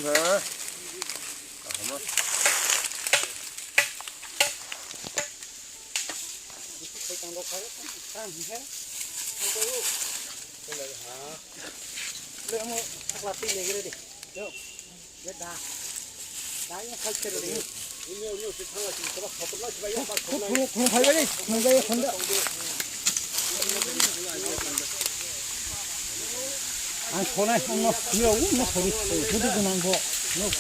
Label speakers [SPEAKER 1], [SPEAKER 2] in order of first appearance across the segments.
[SPEAKER 1] hả?
[SPEAKER 2] 안 손에 뭐 이거 뭐 소리 두두두는 거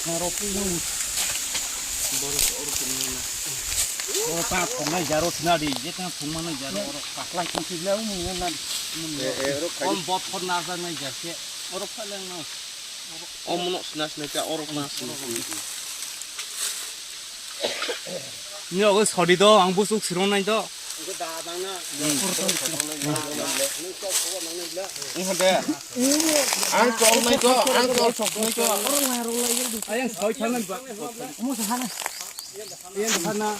[SPEAKER 2] 바로 뿌리는 다 통나 자로 지나리 이제 그냥 통만은 자로 빡랑 통치 내고 뭐는 온 버터 나가는 자세 어로 팔랑 나
[SPEAKER 1] 어머나 스나스나가 어록나
[SPEAKER 2] 이거 소리도 안 부숙 스러나이도
[SPEAKER 1] 이거 다 당나 이한테 안 쫄네 거 안 쫄네 거
[SPEAKER 2] 아양 거기 하면 봐 어머서 하나 하나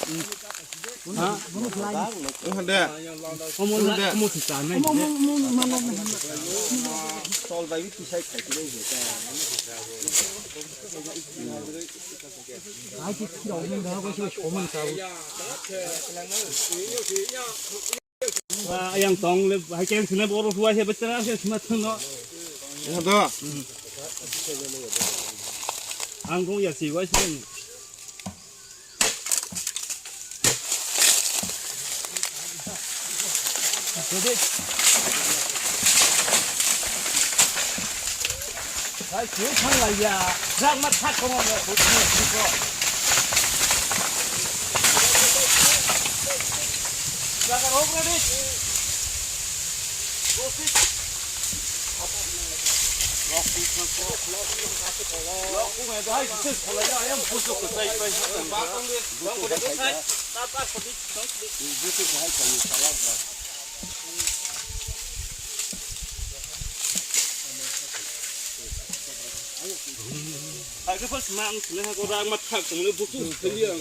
[SPEAKER 2] 아
[SPEAKER 1] 이한테
[SPEAKER 2] 어머나 어머 진짜 안 해.
[SPEAKER 1] 쫄바이 피사이 갈기는
[SPEAKER 2] 아직 필요 없는 거 하고 싶어 조만 싸고. 아, 아양 동 할게 스냅 오로 좋아해 봤잖아. 스마트폰 너.
[SPEAKER 1] 이한테
[SPEAKER 2] 안공 야시 와시는. 그래. 아, 좋은 말이야. 장마 타고 오면 좋지는 않고. 자가 오그라디. 로시. 로공에도 할 수 있을 거야. 아양 부족 그 사이 사이 하는 거. 방고도 사이. 따따 코디. 이렇게 할 거야. 잘한다. 아, 그 벌써 막 하고 랑마 탁 그러면 부수 들려.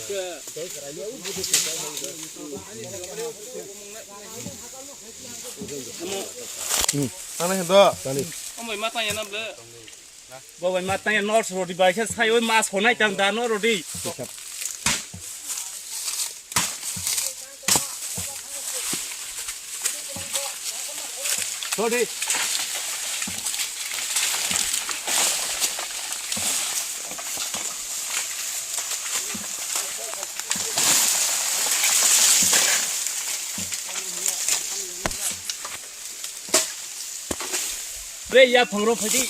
[SPEAKER 2] 그
[SPEAKER 1] 하나 더
[SPEAKER 2] 어머 마땅해 남들. 뭐 마땅해 너스 로디 바이셔 사요 마스 호나이 장다 너 로디. 로디. 왜 야 방로 파지?